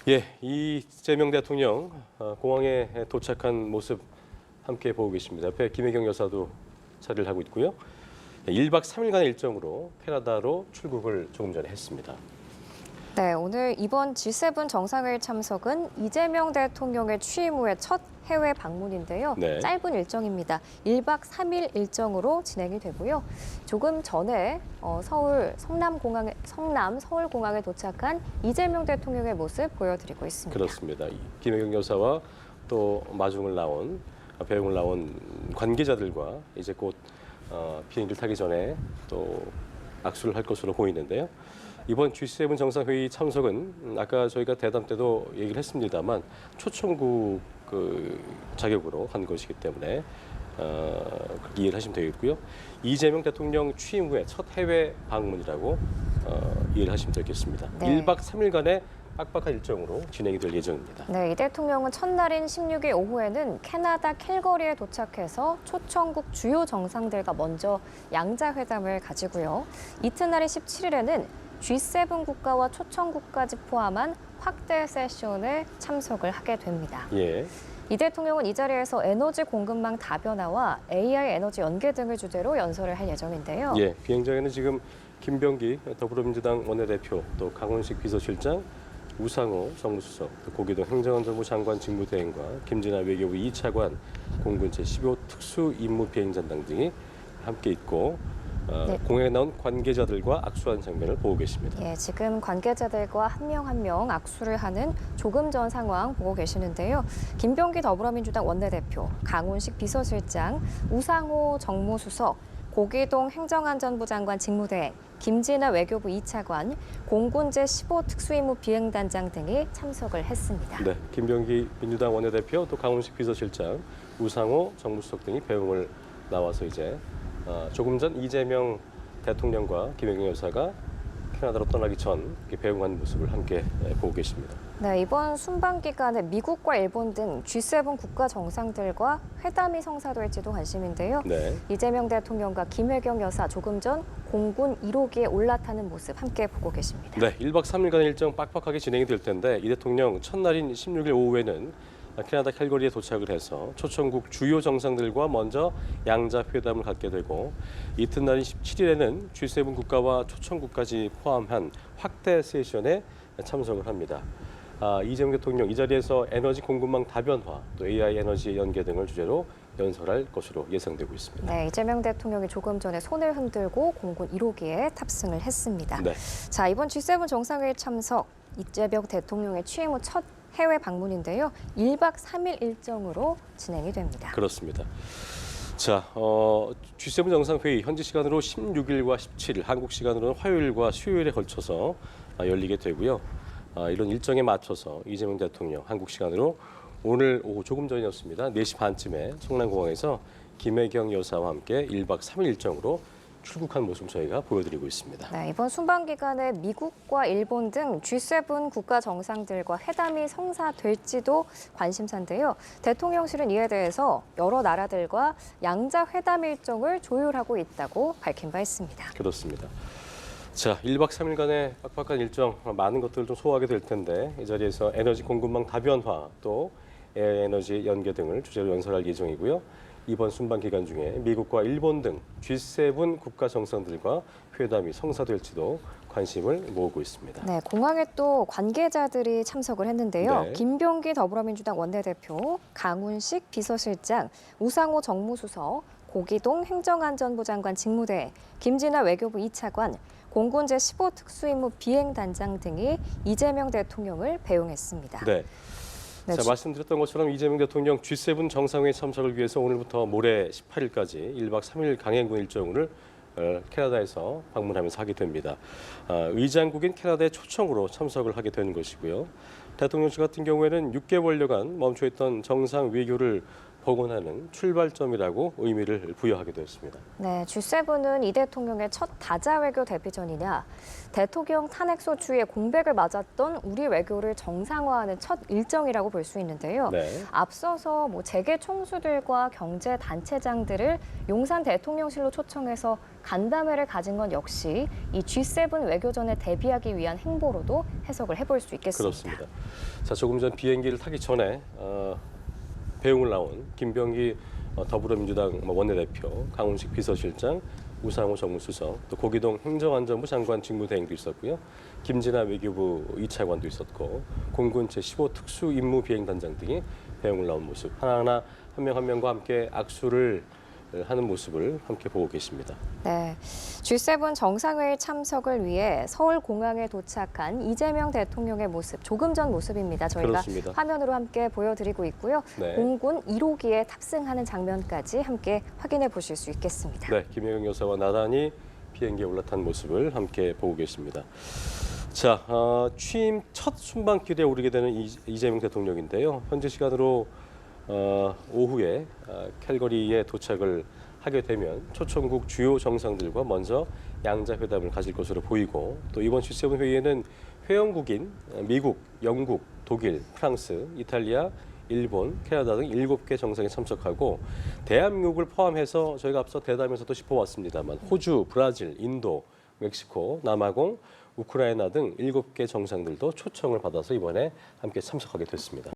예, 이재명 대통령 공항에 도착한 모습 함께 보고 계십니다. 옆에 김혜경 여사도 자리를 하고 있고요. 1박 3일간의 일정으로 캐나다로 출국을 조금 전에 했습니다. 네, 오늘 이번 G7 정상회의 참석은 이재명 대통령의 취임 후의 첫 해외 방문인데요. 네. 짧은 일정입니다. 1박 3일 일정으로 진행이 되고요. 조금 전에 성남 서울공항에 도착한 이재명 대통령의 모습 보여드리고 있습니다. 그렇습니다. 김혜경 여사와 또 배웅을 나온 관계자들과 이제 곧 비행기를 타기 전에 또 악수를 할 것으로 보이는데요. 이번 G7 정상회의 참석은 아까 저희가 대담 때도 얘기를 했습니다만 초청국 자격으로 한 것이기 때문에 그렇게 이해를 하시면 되겠고요. 이재명 대통령 취임 후에 첫 해외 방문이라고 이해를 하시면 되겠습니다. 네. 1박 3일간의 빡빡한 일정으로 진행이 될 예정입니다. 네, 이 대통령은 첫날인 16일 오후에는 캐나다 캘거리에 도착해서 초청국 주요 정상들과 먼저 양자회담을 가지고요. 이튿날인 17일에는 G7 국가와 초청국까지 포함한 확대 세션에 참석을 하게 됩니다. 예. 이 대통령은 이 자리에서 에너지 공급망 다변화와 AI 에너지 연계 등을 주제로 연설을 할 예정인데요. 예, 비행장에는 지금 김병기 더불어민주당 원내대표, 또 강훈식 비서실장, 우상호 정무수석, 또 고기동 행정안전부 장관 직무대행과 김진아 외교부 2차관, 공군 제15 특수임무비행전당 등이 함께 있고 네. 공항에 나온 관계자들과 악수한 장면을 보고 계십니다. 예, 지금 관계자들과 한 명 한 명 악수를 하는 조금 전 상황 보고 계시는데요. 김병기 더불어민주당 원내대표, 강훈식 비서실장, 우상호 정무수석, 고기동 행정안전부 장관 직무대행, 김진아 외교부 2차관, 공군 제15 특수임무 비행단장 등이 참석을 했습니다. 네, 김병기 민주당 원내대표, 또 강훈식 비서실장, 우상호 정무수석 등이 배웅을 나와서 이제 조금 전 이재명 대통령과 김혜경 여사가 캐나다로 떠나기 전 배웅한 모습을 함께 보고 계십니다. 네, 이번 순방 기간에 미국과 일본 등 G7 국가 정상들과 회담이 성사될지도 관심인데요. 네. 이재명 대통령과 김혜경 여사 조금 전 공군 1호기에 올라타는 모습 함께 보고 계십니다. 네, 1박 3일간의 일정 빡빡하게 진행이 될 텐데 이 대통령 첫날인 16일 오후에는 캐나다 캘거리에 도착을 해서 초청국 주요 정상들과 먼저 양자 회담을 갖게 되고 이튿날인 17일에는 G7 국가와 초청국까지 포함한 확대 세션에 참석을 합니다. 이재명 대통령 이 자리에서 에너지 공급망 다변화, 또 AI 에너지 연계 등을 주제로 연설할 것으로 예상되고 있습니다. 네, 이재명 대통령이 조금 전에 손을 흔들고 공군 1호기에 탑승을 했습니다. 네. 자, 이번 G7 정상회의 참석, 이재명 대통령의 취임 후 첫 해외 방문인데요. 1박 3일 일정으로 진행이 됩니다. 그렇습니다. 자, G7 정상회의 현지 시간으로 16일과 17일, 한국 시간으로는 화요일과 수요일에 걸쳐서 열리게 되고요. 이런 일정에 맞춰서 이재명 대통령 한국 시간으로 오늘 오후 조금 전이었습니다. 4시 반쯤에 성남공항에서 김혜경 여사와 함께 1박 3일 일정으로 출국한 모습 저희가 보여드리고 있습니다. 네, 이번 순방 기간에 미국과 일본 등 G7 국가 정상들과 회담이 성사될지도 관심사인데요. 대통령실은 이에 대해서 여러 나라들과 양자 회담 일정을 조율하고 있다고 밝힌 바 있습니다. 그렇습니다. 자, 1박 3일간의 빡빡한 일정 많은 것들을 좀 소화하게 될 텐데 이 자리에서 에너지 공급망 다변화 또 에너지 연계 등을 주제로 연설할 예정이고요. 이번 순방 기간 중에 미국과 일본 등 G7 국가 정상들과 회담이 성사될지도 관심을 모으고 있습니다. 네, 공항에 또 관계자들이 참석을 했는데요. 네. 김병기 더불어민주당 원내대표, 강훈식 비서실장, 우상호 정무수석, 고기동 행정안전부 장관 직무대행, 김진아 외교부 2차관, 공군 제15 특수임무 비행단장 등이 이재명 대통령을 배웅했습니다. 네. 네, 자, 말씀드렸던 것처럼 이재명 대통령 G7 정상회의 참석을 위해서 오늘부터 모레 18일까지 1박 3일 강행군 일정을 캐나다에서 방문하면서 하게 됩니다. 의장국인 캐나다의 초청으로 참석을 하게 되는 것이고요. 대통령실 같은 경우에는 6개월여간 멈춰있던 정상 외교를 복원하는 출발점이라고 의미를 부여하게 되었습니다. 네, G7은 이 대통령의 첫 다자 외교 데뷔전이냐, 대통령 탄핵 소추의 공백을 맞았던 우리 외교를 정상화하는 첫 일정이라고 볼 수 있는데요. 네. 앞서서 재계 총수들과 경제 단체장들을 용산 대통령실로 초청해서 간담회를 가진 건 역시 이 G7 외교전에 대비하기 위한 행보로도 해석을 해볼 수 있겠습니다. 그렇습니다. 자, 조금 전 비행기를 타기 전에 배웅을 나온 김병기 더불어민주당 원내대표, 강훈식 비서실장, 우상호 정무수석, 또 고기동 행정안전부 장관 직무대행도 있었고요. 김진아 외교부 2차관도 있었고 공군 제15 특수임무비행단장 등이 배웅을 나온 모습 하나하나 한 명 한 명과 함께 악수를 하는 모습을 함께 보고 계십니다. 네, G7 정상회의 참석을 위해 서울공항에 도착한 이재명 대통령의 모습, 조금 전 모습입니다. 저희가 그렇습니다. 화면으로 함께 보여드리고 있고요. 네. 공군 1호기에 탑승하는 장면까지 함께 확인해 보실 수 있겠습니다. 네, 김혜경 여사와 나란히 비행기에 올라탄 모습을 함께 보고 계십니다. 자, 취임 첫 순방길에 오르게 되는 이재명 대통령인데요. 현지 시간으로 오후에 캘거리에 도착을 하게 되면 초청국 주요 정상들과 먼저 양자회담을 가질 것으로 보이고 또 이번 G7 회의에는 회원국인 미국, 영국, 독일, 프랑스, 이탈리아, 일본, 캐나다 등 7개 정상이 참석하고 대한민국을 포함해서 저희가 앞서 대담에서도 짚어왔습니다만 호주, 브라질, 인도, 멕시코, 남아공, 우크라이나 등 7개 정상들도 초청을 받아서 이번에 함께 참석하게 됐습니다.